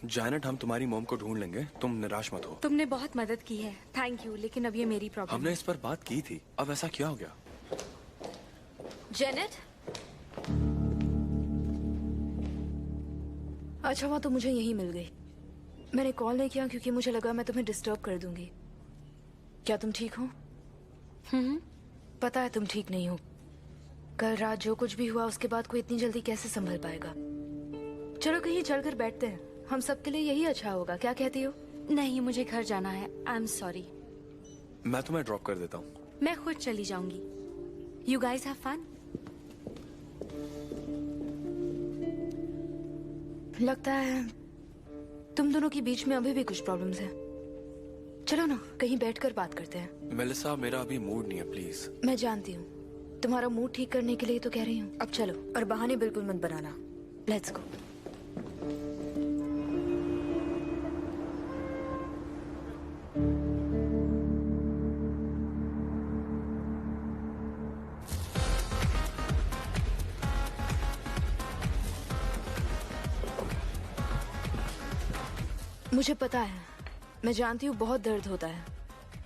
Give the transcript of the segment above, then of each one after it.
Janet, हम तुम्हारी mom को ढूंढ लेंगे, तुम निराश मत हो। तुमने बहुत मदद की है, थैंक यू, लेकिन अब ये मेरी प्रॉब्लम हमने इस पर बात की थी, अब ऐसा क्या हो गया? जेनेट, अच्छा हुआ तो मुझे यही मिल गई। मैंने कॉल नहीं किया क्योंकि मुझे लगा मैं तुम्हें डिस्टर्ब कर दूंगी। क्या तुम ठीक हो? पता है तुम ठीक नहीं हो। कल रात जो कुछ भी हुआ उसके बाद कोई इतनी जल्दी कैसे संभल पाएगा। चलो कहीं चलकर बैठते हैं, हम सबके लिए यही अच्छा होगा। क्या कहती हो? नहीं, मुझे घर जाना है, आई एम सॉरी। मैं तुम्हें ड्रॉप कर देता हूँ। मैं खुद चली जाऊंगी। You guys have fun. लगता है तुम दोनों के बीच में अभी भी कुछ प्रॉब्लम्स हैं। चलो ना कहीं बैठकर बात करते हैं। मेलिसा, मेरा अभी मूड नहीं है, प्लीज। मैं जानती हूँ, तुम्हारा मूड ठीक करने के लिए तो कह रही हूँ। अब चलो, और बहाने बिल्कुल मत बनाना। Let's go. मुझे पता है, मैं जानती हूँ बहुत दर्द होता है,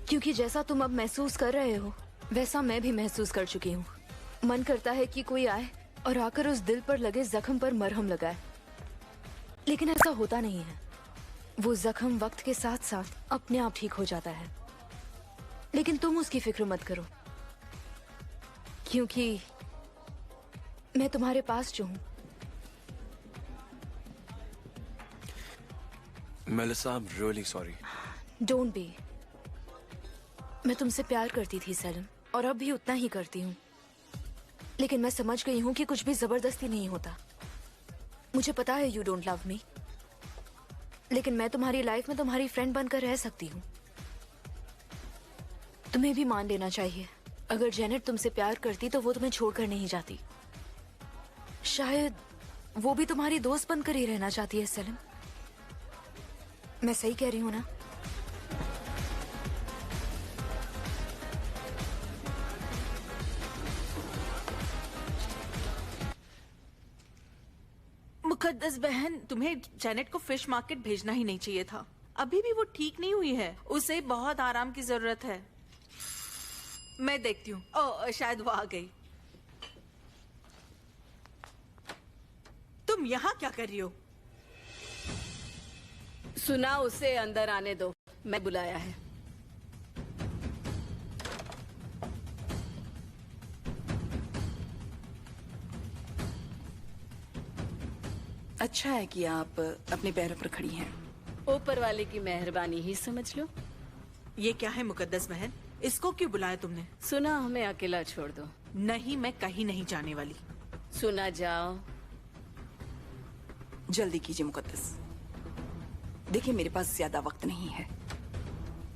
क्योंकि जैसा तुम अब महसूस कर रहे हो वैसा मैं भी महसूस कर चुकी हूँ। मन करता है कि कोई आए और आकर उस दिल पर लगे जख्म पर मरहम लगाए, लेकिन ऐसा होता नहीं है। वो जख्म वक्त के साथ साथ अपने आप ठीक हो जाता है। लेकिन तुम उसकी फिक्र मत करो, क्योंकि मैं तुम्हारे पास जो हूँ। Melissa, I am really sorry. Don't be. मैं तुमसे प्यार करती थी सैलम, और अब भी उतना ही करती हूँ, लेकिन मैं समझ गई हूँ कि कुछ भी जबरदस्ती नहीं होता। मुझे पता है यू डोंट लव मी, लेकिन मैं तुम्हारी लाइफ में तुम्हारी फ्रेंड बनकर रह सकती हूँ। तुम्हें भी मान लेना चाहिए, अगर जेनेट तुमसे प्यार करती तो वो तुम्हें छोड़कर नहीं जाती। शायद वो भी तुम्हारी दोस्त बनकर ही रहना चाहती है सैलम। मैं सही कह रही हूँ ना? मुकद्दस बहन, तुम्हें जेनेट को फिश मार्केट भेजना ही नहीं चाहिए था। अभी भी वो ठीक नहीं हुई है, उसे बहुत आराम की जरूरत है। मैं देखती हूँ। ओह, शायद वो आ गई। तुम यहाँ क्या कर रही हो? सुना, उसे अंदर आने दो, मैं बुलाया है। अच्छा है कि आप अपने पैरों पर खड़ी हैं। ऊपर वाले की मेहरबानी ही समझ लो। ये क्या है मुकद्दस बहन? इसको क्यों बुलाया तुमने? सुना, हमें अकेला छोड़ दो। नहीं, मैं कहीं नहीं जाने वाली। सुना, जाओ। जल्दी कीजिए मुकद्दस। देखिए, मेरे पास ज्यादा वक्त नहीं है।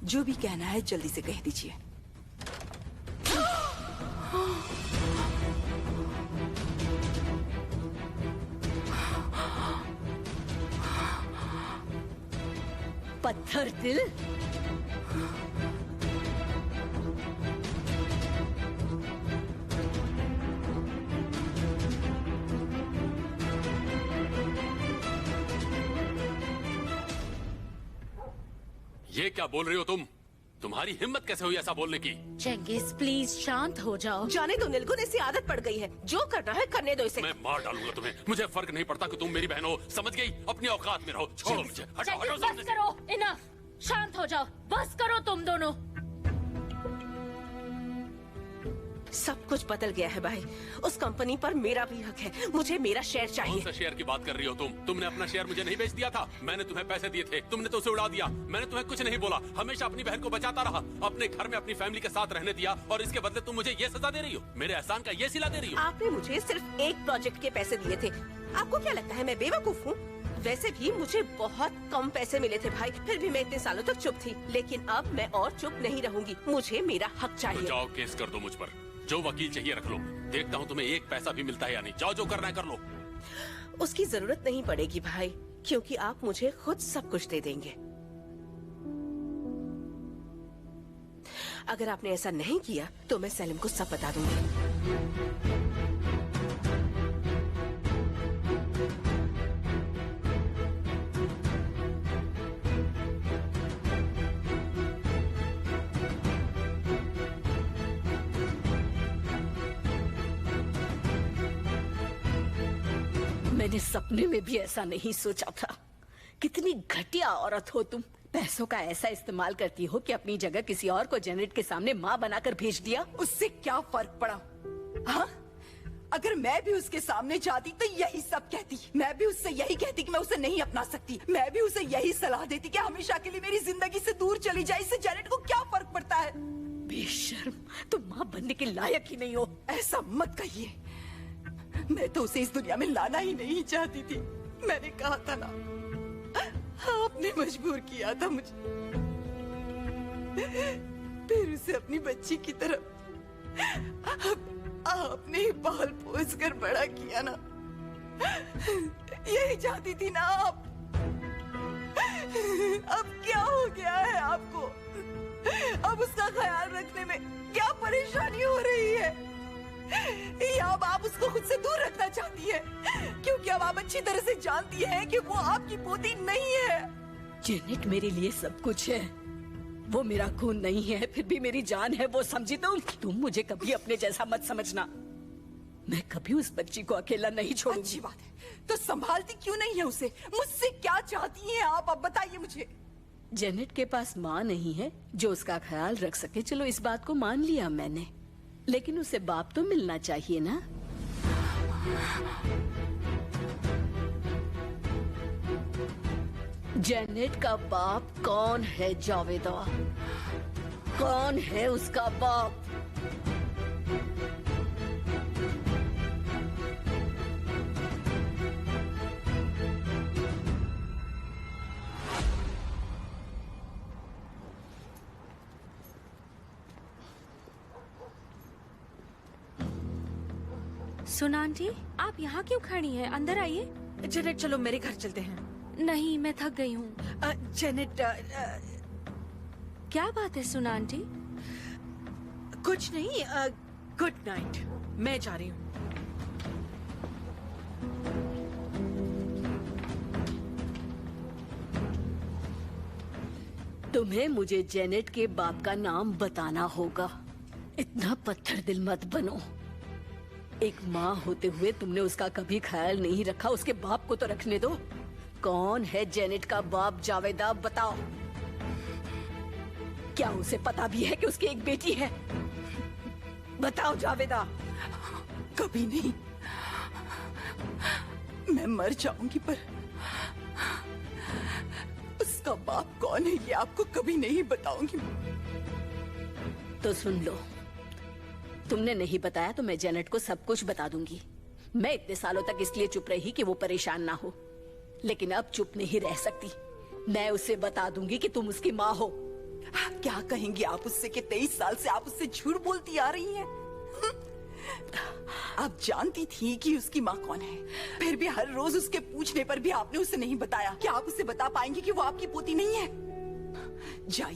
जो भी कहना है जल्दी से कह दीजिए। पत्थर दिल। ये क्या बोल रही हो तुम? तुम्हारी हिम्मत कैसे हुई ऐसा बोलने की? चंगेज, प्लीज शांत हो जाओ। जाने दो निलगुन, ऐसी आदत पड़ गई है। जो करना है करने दो इसे। मैं मार डालूंगा तुम्हें। मुझे फर्क नहीं पड़ता कि तुम मेरी बहन हो, समझ गई? अपनी औकात में रहो। छोड़ो मुझे, हटाओ, हटाओ बस सामने से। करो, इनफ। शांत हो जाओ, बस करो तुम दोनों। सब कुछ बदल गया है भाई। उस कंपनी पर मेरा भी हक है। मुझे मेरा शेयर कौन चाहिए। सा शेयर की बात कर रही हो तुम? तुमने अपना शेयर मुझे नहीं बेच दिया था। मैंने तुम्हें पैसे दिए थे, तुमने तो उसे उड़ा दिया। मैंने तुम्हें कुछ नहीं बोला, हमेशा अपनी बहन को बचाता रहा, अपने घर में अपनी फैमिली के साथ रहने दिया, और इसके बदले तुम मुझे ये सजा दे रही हो? मेरे एहसान का ये सिला दे रही हो? आपने मुझे सिर्फ एक प्रोजेक्ट के पैसे दिए थे। आपको क्या लगता है मैं बेवकूफ हूँ? वैसे भी मुझे बहुत कम पैसे मिले थे भाई, फिर भी मैं इतने सालों तक चुप थी। लेकिन अब मैं और चुप नहीं रहूंगी। मुझे मेरा हक तो चाहिए। जाओ, केस कर दो मुझ पर। जो वकील चाहिए रख लो, देखता हूँ तुम्हें एक पैसा भी मिलता है या नहीं। जाओ, जो करना है कर लो। उसकी जरूरत नहीं पड़ेगी भाई, क्योंकि आप मुझे खुद सब कुछ दे देंगे। अगर आपने ऐसा नहीं किया तो मैं सैलम को सब बता दूंगी। मैंने सपने में भी ऐसा नहीं सोचा था। कितनी घटिया औरत हो तुम। पैसों का ऐसा इस्तेमाल करती हो कि अपनी जगह किसी और को जेनेट के सामने माँ बनाकर भेज दिया। उससे क्या फर्क पड़ा? हाँ, अगर मैं भी उसके सामने जाती तो यही सब कहती। मैं भी उससे यही कहती कि मैं उसे नहीं अपना सकती। मैं भी उसे यही सलाह देती कि हमेशा के लिए मेरी जिंदगी से दूर चली जाए। इससे जेनेट को क्या फर्क पड़ता है? बेशर्म, तुम माँ बनने के लायक ही नहीं हो। ऐसा मत कहिए। मैं तो उसे इस दुनिया में लाना ही नहीं चाहती थी। मैंने कहा था ना, आपने मजबूर किया था मुझे। फिर उसे अपनी बच्ची की तरह आपने ही पाल पोस कर बड़ा किया ना। यही चाहती थी ना आप। अब क्या हो गया है आपको? अब उसका ख्याल रखने में क्या परेशानी हो रही है? या अब आप उसको खुद से दूर रखना चाहती है? क्योंकि अब आप अच्छी तरह से जानती हैं कि वो आपकी पोती नहीं है। जेनेट मेरे लिए सब कुछ है। वो मेरा खून नहीं है, फिर भी मेरी जान है। वो समझी तुम मुझे कभी अपने जैसा मत समझना। मैं कभी उस बच्ची को अकेला नहीं छोड़ूंगी। अच्छी बात है, तो संभालती क्यों नहीं है उसे? मुझसे क्या चाहती हैं आप? अब बताइए मुझे। जेनेट के पास माँ नहीं है जो उसका ख्याल रख सके। चलो इस बात को मान लिया मैंने, लेकिन उसे बाप तो मिलना चाहिए ना। जेनेट का बाप कौन है जावेदा? कौन है उसका बाप? सुना आंटी, आप यहाँ क्यों खड़ी हैं? अंदर आइए। जेनेट चलो मेरे घर चलते हैं। नहीं, मैं थक गई हूँ। जेनेट क्या बात है सुना आंटी? कुछ नहीं। गुड नाइट, मैं जा रही हूँ। तुम्हें मुझे जेनेट के बाप का नाम बताना होगा। इतना पत्थर दिल मत बनो। एक माँ होते हुए तुमने उसका कभी ख्याल नहीं रखा। उसके बाप को तो रखने दो। कौन है जेनेट का बाप जावेदा? बताओ। क्या उसे पता भी है कि उसकी एक बेटी है? बताओ जावेदा। कभी नहीं। मैं मर जाऊंगी पर उसका बाप कौन है ये आपको कभी नहीं बताऊंगी। तो सुन लो, तुमने नहीं बताया तो मैं जेनेट को सब कुछ बता दूंगी। मैं इतने सालों तक इसलिए चुप रही कि वो परेशान ना हो, लेकिन अब चुप नहीं रह सकती। मैं उसे बता दूंगी कि तुम उसकी माँ हो। क्या कहेंगी आप उससे कि 23 साल से आप उससे झूठ बोलती आ रही हैं? आप जानती थी कि उसकी माँ कौन है, फिर भी हर रोज उसके पूछने पर भी आपने उसे नहीं बताया। क्या आप उसे बता पाएंगी कि वो आपकी पोती नहीं है? जाइए।